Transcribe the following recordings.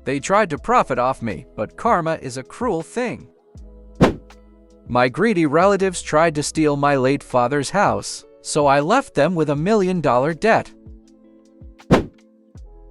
They tried to profit off me, but karma is a cruel thing. My greedy relatives tried to steal my late father's house, so I left them with $1 million debt.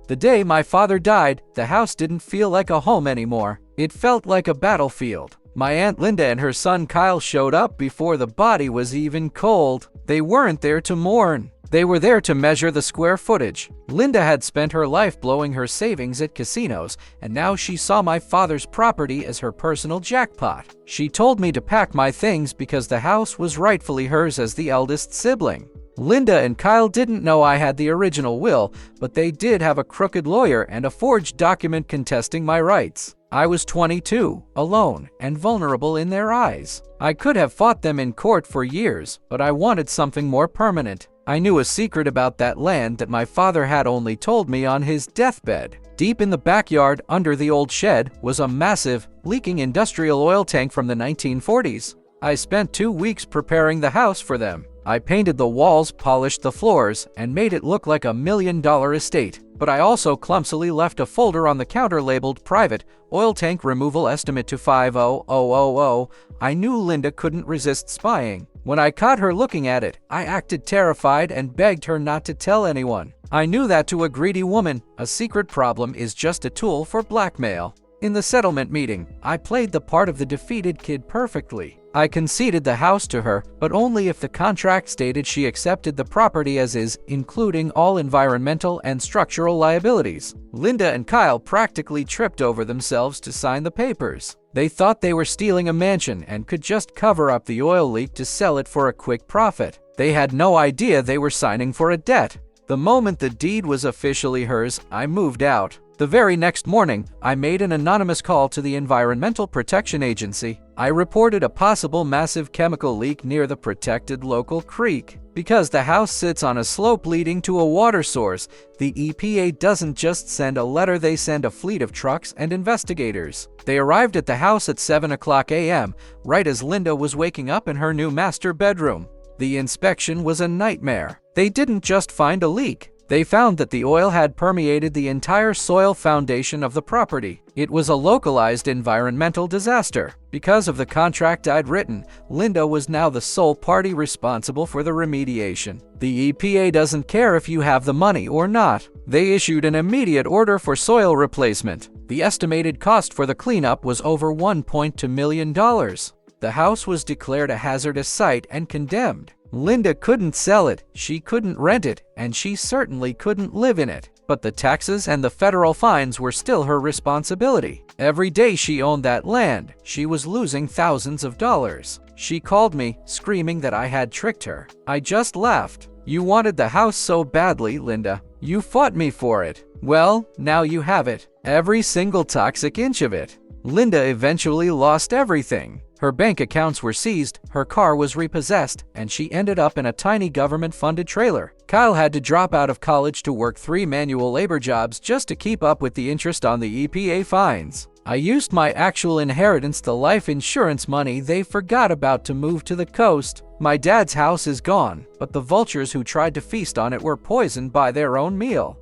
The day my father died, the house didn't feel like a home anymore. It felt like a battlefield. My Aunt Linda and her son Kyle showed up before the body was even cold. They weren't there to mourn. They were there to measure the square footage. Linda had spent her life blowing her savings at casinos, and now she saw my father's property as her personal jackpot. She told me to pack my things because the house was rightfully hers as the eldest sibling. Linda and Kyle didn't know I had the original will, but they did have a crooked lawyer and a forged document contesting my rights. I was 22, alone, and vulnerable in their eyes. I could have fought them in court for years, but I wanted something more permanent. I knew a secret about that land that my father had only told me on his deathbed. Deep in the backyard, under the old shed, was a massive, leaking industrial oil tank from the 1940s. I spent 2 weeks preparing the house for them. I painted the walls, polished the floors, and made it look like $1 million estate. But I also clumsily left a folder on the counter labeled Private, Oil Tank Removal Estimate to 50000. I knew Linda couldn't resist spying. When I caught her looking at it, I acted terrified and begged her not to tell anyone. I knew that to a greedy woman, a secret problem is just a tool for blackmail. In the settlement meeting, I played the part of the defeated kid perfectly. I conceded the house to her, but only if the contract stated she accepted the property as is, including all environmental and structural liabilities. Linda and Kyle practically tripped over themselves to sign the papers. They thought they were stealing a mansion and could just cover up the oil leak to sell it for a quick profit. They had no idea they were signing for a debt. The moment the deed was officially hers, I moved out. The very next morning, I made an anonymous call to the Environmental Protection Agency. I reported a possible massive chemical leak near the protected local creek. Because the house sits on a slope leading to a water source, the EPA doesn't just send a letter, they send a fleet of trucks and investigators. They arrived at the house at 7:00 a.m., right as Linda was waking up in her new master bedroom. The inspection was a nightmare. They didn't just find a leak. They found that the oil had permeated the entire soil foundation of the property. It was a localized environmental disaster. Because of the contract I'd written, Linda was now the sole party responsible for the remediation. The EPA doesn't care if you have the money or not. They issued an immediate order for soil replacement. The estimated cost for the cleanup was over $1.2 million. The house was declared a hazardous site and condemned. Linda couldn't sell it, she couldn't rent it, and she certainly couldn't live in it. But the taxes and the federal fines were still her responsibility. Every day she owned that land, she was losing thousands of dollars. She called me, screaming that I had tricked her. I just laughed. You wanted the house so badly, Linda. You fought me for it. Well, now you have it. Every single toxic inch of it. Linda eventually lost everything. Her bank accounts were seized, her car was repossessed, and she ended up in a tiny government-funded trailer. Kyle had to drop out of college to work 3 manual labor jobs just to keep up with the interest on the EPA fines. I used my actual inheritance, the life insurance money they forgot about, to move to the coast. My dad's house is gone, but the vultures who tried to feast on it were poisoned by their own meal.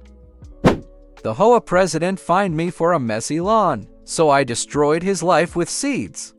The HOA president fined me for a messy lawn, so I destroyed his life with seeds.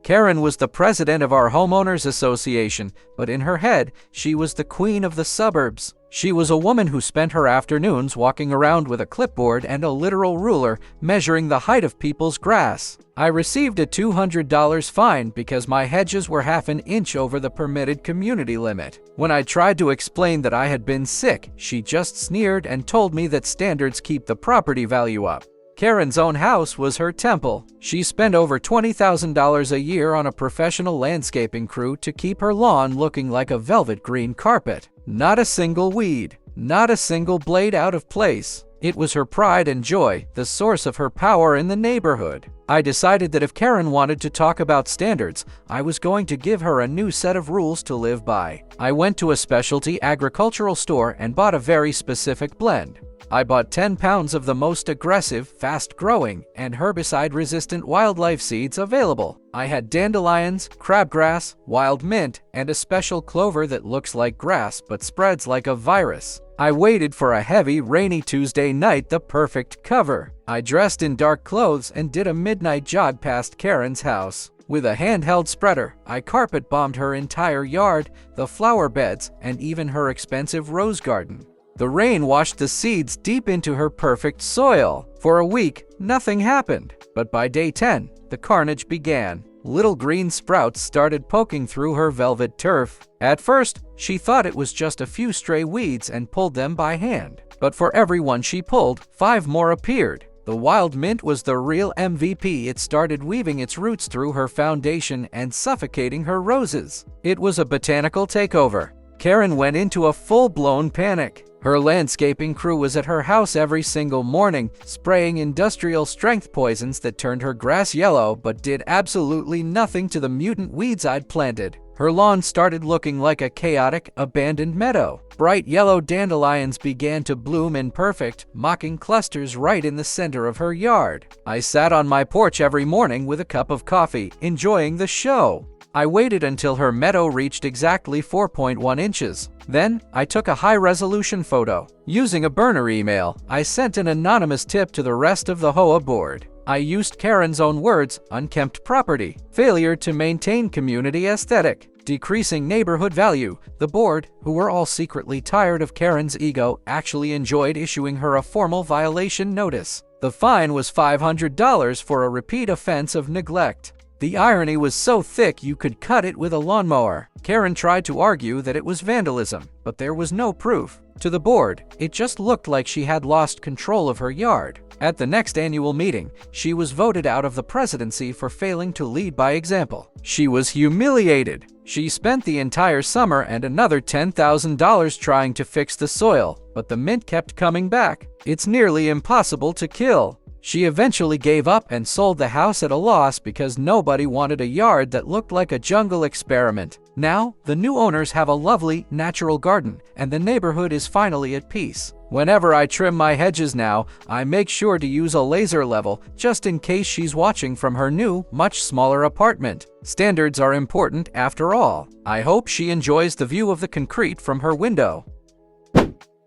Karen was the president of our homeowners association, but in her head, she was the queen of the suburbs. She was a woman who spent her afternoons walking around with a clipboard and a literal ruler, measuring the height of people's grass. I received a $200 fine because my hedges were half an inch over the permitted community limit. When I tried to explain that I had been sick, she just sneered and told me that standards keep the property value up. Karen's own house was her temple. She spent over $20,000 a year on a professional landscaping crew to keep her lawn looking like a velvet green carpet. Not a single weed, not a single blade out of place. It was her pride and joy, the source of her power in the neighborhood. I decided that if Karen wanted to talk about standards, I was going to give her a new set of rules to live by. I went to a specialty agricultural store and bought a very specific blend. I bought 10 pounds of the most aggressive, fast-growing, and herbicide-resistant wildlife seeds available. I had dandelions, crabgrass, wild mint, and a special clover that looks like grass but spreads like a virus. I waited for a heavy, rainy Tuesday night, the perfect cover. I dressed in dark clothes and did a midnight jog past Karen's house. With a handheld spreader, I carpet bombed her entire yard, the flower beds, and even her expensive rose garden. The rain washed the seeds deep into her perfect soil. For a week, nothing happened. But by day 10, the carnage began. Little green sprouts started poking through her velvet turf. At first, she thought it was just a few stray weeds and pulled them by hand. But for every one she pulled, 5 more appeared. The wild mint was the real MVP. It started weaving its roots through her foundation and suffocating her roses. It was a botanical takeover. Karen went into a full-blown panic. Her landscaping crew was at her house every single morning, spraying industrial-strength poisons that turned her grass yellow but did absolutely nothing to the mutant weeds I'd planted. Her lawn started looking like a chaotic, abandoned meadow. Bright yellow dandelions began to bloom in perfect, mocking clusters right in the center of her yard. I sat on my porch every morning with a cup of coffee, enjoying the show. I waited until her meadow reached exactly 4.1 inches. Then, I took a high-resolution photo. Using a burner email, I sent an anonymous tip to the rest of the HOA board. I used Karen's own words: unkempt property, failure to maintain community aesthetic, decreasing neighborhood value. The board, who were all secretly tired of Karen's ego, actually enjoyed issuing her a formal violation notice. The fine was $500 for a repeat offense of neglect. The irony was so thick you could cut it with a lawnmower. Karen tried to argue that it was vandalism, but there was no proof. To the board, it just looked like she had lost control of her yard. At the next annual meeting, she was voted out of the presidency for failing to lead by example. She was humiliated. She spent the entire summer and another $10,000 trying to fix the soil, but the mint kept coming back. It's nearly impossible to kill. She eventually gave up and sold the house at a loss because nobody wanted a yard that looked like a jungle experiment. Now, the new owners have a lovely, natural garden, and the neighborhood is finally at peace. Whenever I trim my hedges now, I make sure to use a laser level, just in case she's watching from her new, much smaller apartment. Standards are important after all. I hope she enjoys the view of the concrete from her window.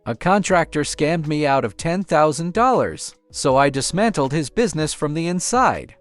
A contractor scammed me out of $10,000, so I dismantled his business from the inside.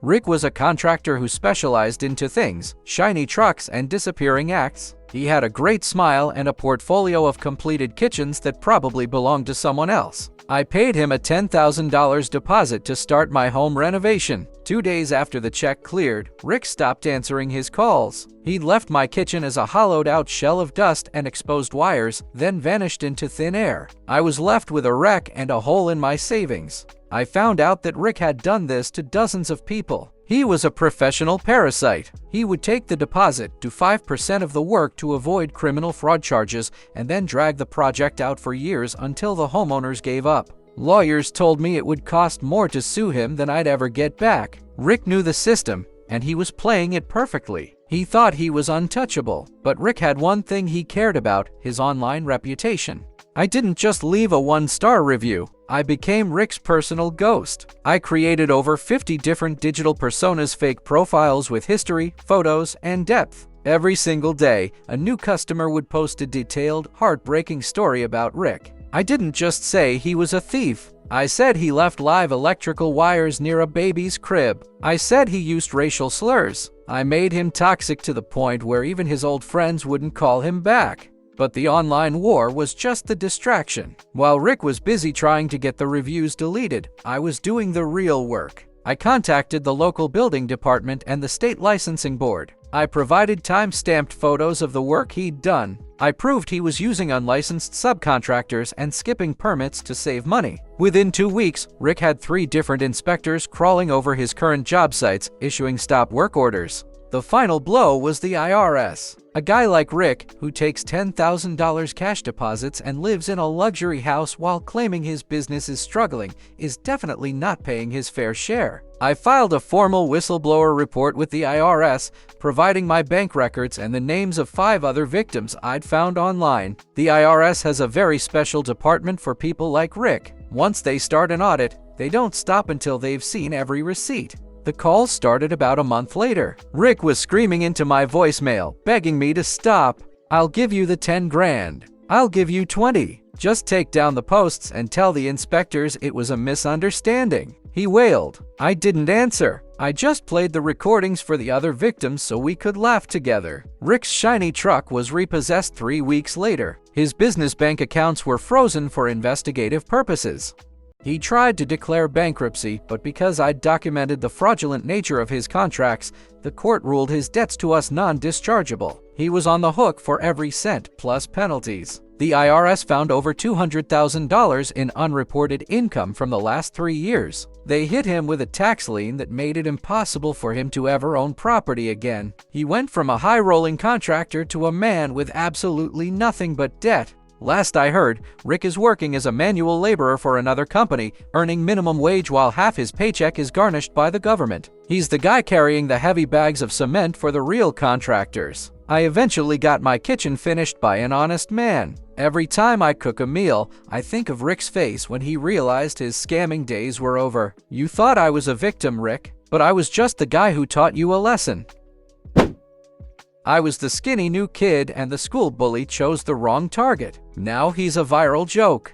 Rick was a contractor who specialized in 2 things: shiny trucks and disappearing acts. He had a great smile and a portfolio of completed kitchens that probably belonged to someone else. I paid him a $10,000 deposit to start my home renovation. 2 days after the check cleared, Rick stopped answering his calls. He'd left my kitchen as a hollowed-out shell of dust and exposed wires, then vanished into thin air. I was left with a wreck and a hole in my savings. I found out that Rick had done this to dozens of people. He was a professional parasite. He would take the deposit, do 5% of the work to avoid criminal fraud charges, and then drag the project out for years until the homeowners gave up. Lawyers told me it would cost more to sue him than I'd ever get back. Rick knew the system, and he was playing it perfectly. He thought he was untouchable, but Rick had one thing he cared about: his online reputation. I didn't just leave a 1-star review. I became Rick's personal ghost. I created over 50 different digital personas, fake profiles with history, photos, and depth. Every single day, a new customer would post a detailed, heartbreaking story about Rick. I didn't just say he was a thief. I said he left live electrical wires near a baby's crib. I said he used racial slurs. I made him toxic to the point where even his old friends wouldn't call him back. But the online war was just the distraction. While Rick was busy trying to get the reviews deleted, I was doing the real work. I contacted the local building department and the state licensing board. I provided time-stamped photos of the work he'd done. I proved he was using unlicensed subcontractors and skipping permits to save money. Within 2 weeks, Rick had 3 different inspectors crawling over his current job sites, issuing stop work orders. The final blow was the IRS. A guy like Rick, who takes $10,000 cash deposits and lives in a luxury house while claiming his business is struggling, is definitely not paying his fair share. I filed a formal whistleblower report with the IRS, providing my bank records and the names of 5 other victims I'd found online. The IRS has a very special department for people like Rick. Once they start an audit, they don't stop until they've seen every receipt. The call started about a month later. Rick was screaming into my voicemail, begging me to stop. I'll give you the 10 grand. I'll give you 20. Just take down the posts and tell the inspectors it was a misunderstanding. He wailed. I didn't answer. I just played the recordings for the other victims so we could laugh together. Rick's shiny truck was repossessed 3 weeks later. His business bank accounts were frozen for investigative purposes. He tried to declare bankruptcy, but because I'd documented the fraudulent nature of his contracts, the court ruled his debts to us non-dischargeable. He was on the hook for every cent, plus penalties. The IRS found over $200,000 in unreported income from the last 3 years. They hit him with a tax lien that made it impossible for him to ever own property again. He went from a high-rolling contractor to a man with absolutely nothing but debt. Last I heard, Rick is working as a manual laborer for another company, earning minimum wage while half his paycheck is garnished by the government. He's the guy carrying the heavy bags of cement for the real contractors. I eventually got my kitchen finished by an honest man. Every time I cook a meal, I think of Rick's face when he realized his scamming days were over. You thought I was a victim, Rick, but I was just the guy who taught you a lesson. I was the skinny new kid and the school bully chose the wrong target. Now he's a viral joke.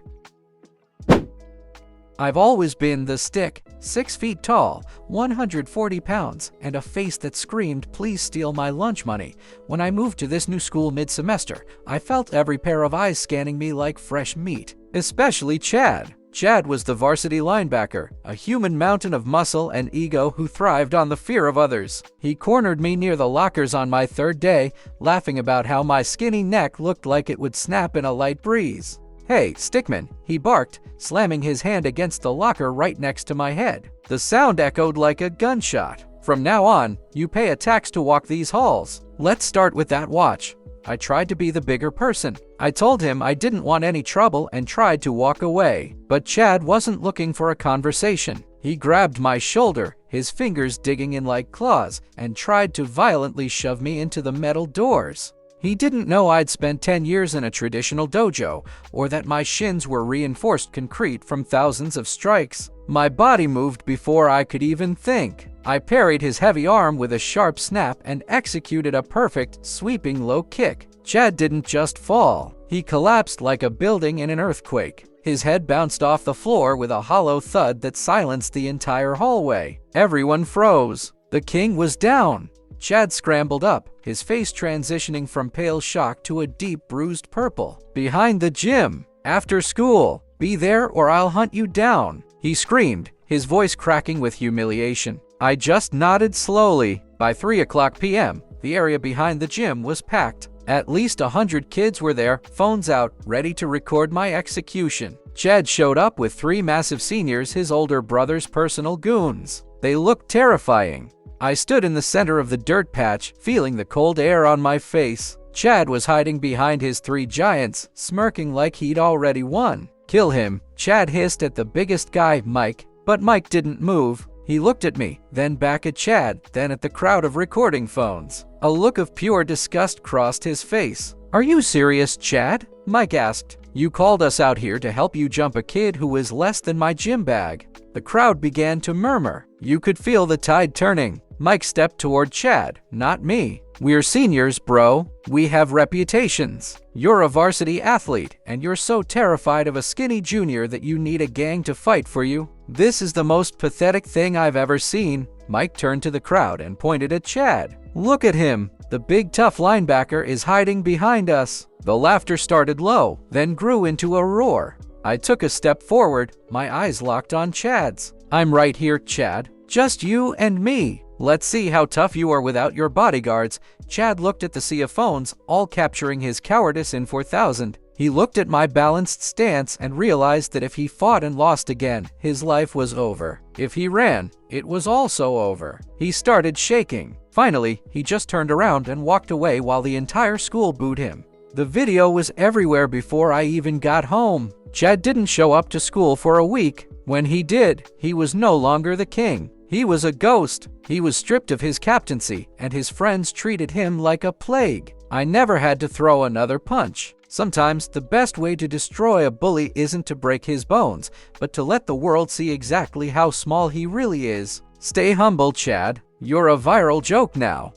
I've always been the stick, 6 feet tall, 140 pounds, and a face that screamed, "Please steal my lunch money." When I moved to this new school mid-semester, I felt every pair of eyes scanning me like fresh meat, especially Chad. Chad was the varsity linebacker, a human mountain of muscle and ego who thrived on the fear of others. He cornered me near the lockers on my 3rd day, laughing about how my skinny neck looked like it would snap in a light breeze. "Hey, Stickman," he barked, slamming his hand against the locker right next to my head. The sound echoed like a gunshot. "From now on, you pay a tax to walk these halls. Let's start with that watch." I tried to be the bigger person. I told him I didn't want any trouble and tried to walk away. But Chad wasn't looking for a conversation. He grabbed my shoulder, his fingers digging in like claws, and tried to violently shove me into the metal doors. He didn't know I'd spent 10 years in a traditional dojo, or that my shins were reinforced concrete from thousands of strikes. My body moved before I could even think. I parried his heavy arm with a sharp snap and executed a perfect, sweeping low kick. Chad didn't just fall. He collapsed like a building in an earthquake. His head bounced off the floor with a hollow thud that silenced the entire hallway. Everyone froze. The king was down. Chad scrambled up, his face transitioning from pale shock to a deep bruised purple. "Behind the gym. After school. Be there or I'll hunt you down," he screamed, his voice cracking with humiliation. I just nodded slowly. By 3:00 p.m., the area behind the gym was packed. At least 100 kids were there, phones out, ready to record my execution. Chad showed up with 3 massive seniors, his older brother's personal goons. They looked terrifying. I stood in the center of the dirt patch, feeling the cold air on my face. Chad was hiding behind his 3 giants, smirking like he'd already won. "Kill him," Chad hissed at the biggest guy, Mike. But Mike didn't move. He looked at me, then back at Chad, then at the crowd of recording phones. A look of pure disgust crossed his face. "Are you serious, Chad?" Mike asked. "You called us out here to help you jump a kid who was less than my gym bag." The crowd began to murmur. You could feel the tide turning. Mike stepped toward Chad, not me. "We're seniors, bro. We have reputations. You're a varsity athlete, and you're so terrified of a skinny junior that you need a gang to fight for you. This is the most pathetic thing I've ever seen." Mike turned to the crowd and pointed at Chad. "Look at him. The big tough linebacker is hiding behind us." The laughter started low, then grew into a roar. I took a step forward, my eyes locked on Chad's. "I'm right here, Chad. Just you and me. Let's see how tough you are without your bodyguards." Chad looked at the sea of phones, all capturing his cowardice in 4000. He looked at my balanced stance and realized that if he fought and lost again, his life was over. If he ran, it was also over. He started shaking. Finally, he just turned around and walked away while the entire school booed him. The video was everywhere before I even got home. Chad didn't show up to school for a week. When he did, he was no longer the king. He was a ghost. He was stripped of his captaincy, and his friends treated him like a plague. I never had to throw another punch. Sometimes the best way to destroy a bully isn't to break his bones, but to let the world see exactly how small he really is. Stay humble, Chad. You're a viral joke now.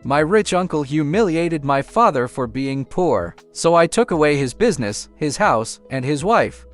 My rich uncle humiliated my father for being poor, so I took away his business, his house, and his wife.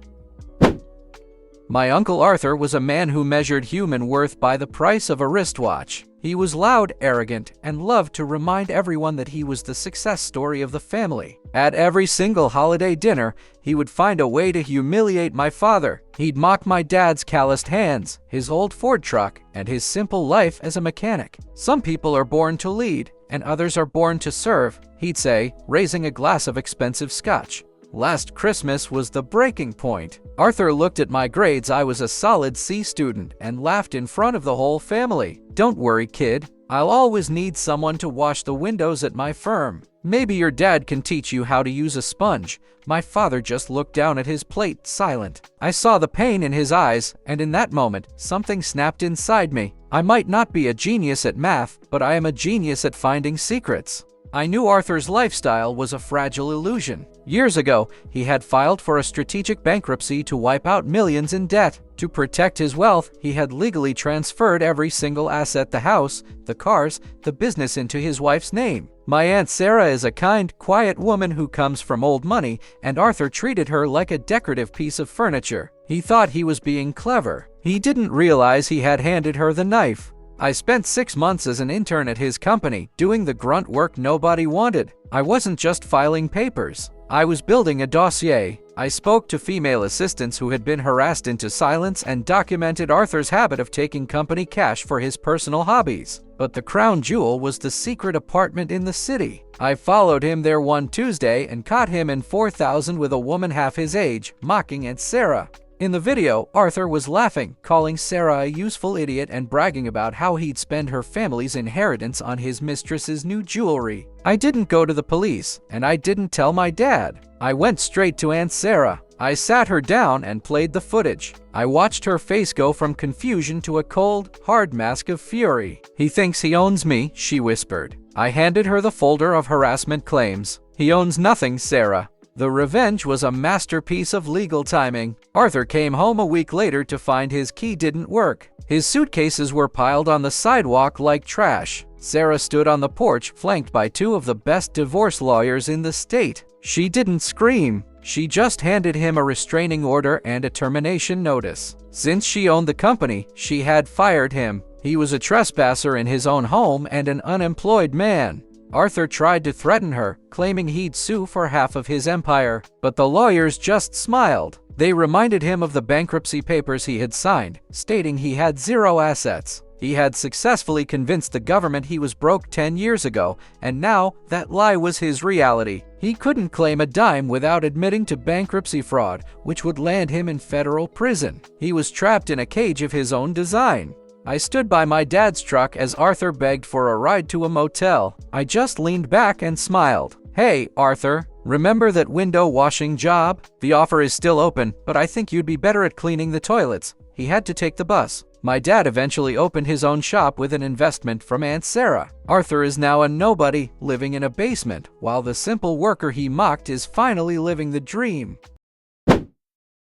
My uncle Arthur was a man who measured human worth by the price of a wristwatch. He was loud, arrogant, and loved to remind everyone that he was the success story of the family. At every single holiday dinner, he would find a way to humiliate my father. He'd mock my dad's calloused hands, his old Ford truck, and his simple life as a mechanic. Some people are born to lead, and others are born to serve, he'd say, raising a glass of expensive scotch. Last Christmas was the breaking point. Arthur looked at my grades. I was a solid C student and laughed in front of the whole family. "Don't worry, kid. I'll always need someone to wash the windows at my firm. Maybe your dad can teach you how to use a sponge." My father just looked down at his plate, silent. I saw the pain in his eyes, and in that moment, something snapped inside me. I might not be a genius at math, but I am a genius at finding secrets. I knew Arthur's lifestyle was a fragile illusion. Years ago, he had filed for a strategic bankruptcy to wipe out millions in debt. To protect his wealth, he had legally transferred every single asset, the house, the cars, the business, into his wife's name. My Aunt Sarah is a kind, quiet woman who comes from old money, and Arthur treated her like a decorative piece of furniture. He thought he was being clever. He didn't realize he had handed her the knife. I spent 6 months as an intern at his company, doing the grunt work nobody wanted. I wasn't just filing papers. I was building a dossier. I spoke to female assistants who had been harassed into silence and documented Arthur's habit of taking company cash for his personal hobbies. But the crown jewel was the secret apartment in the city. I followed him there one Tuesday and caught him in 4,000 with a woman half his age, mocking Aunt Sarah. In the video, Arthur was laughing, calling Sarah a useful idiot and bragging about how he'd spend her family's inheritance on his mistress's new jewelry. I didn't go to the police, and I didn't tell my dad. I went straight to Aunt Sarah. I sat her down and played the footage. I watched her face go from confusion to a cold, hard mask of fury. "He thinks he owns me," she whispered. I handed her the folder of harassment claims. "He owns nothing, Sarah." The revenge was a masterpiece of legal timing. Arthur came home a week later to find his key didn't work. His suitcases were piled on the sidewalk like trash. Sarah stood on the porch, flanked by 2 of the best divorce lawyers in the state. She didn't scream. She just handed him a restraining order and a termination notice. Since she owned the company, she had fired him. He was a trespasser in his own home and an unemployed man. Arthur tried to threaten her, claiming he'd sue for half of his empire, but the lawyers just smiled. They reminded him of the bankruptcy papers he had signed, stating he had 0 assets. He had successfully convinced the government he was broke 10 years ago, and now that lie was his reality. He couldn't claim a dime without admitting to bankruptcy fraud, which would land him in federal prison. He was trapped in a cage of his own design. I stood by my dad's truck as Arthur begged for a ride to a motel. I just leaned back and smiled. "Hey, Arthur, remember that window washing job? The offer is still open, but I think you'd be better at cleaning the toilets." He had to take the bus. My dad eventually opened his own shop with an investment from Aunt Sarah. Arthur is now a nobody, living in a basement, while the simple worker he mocked is finally living the dream.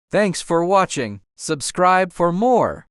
Thanks for watching. Subscribe for more.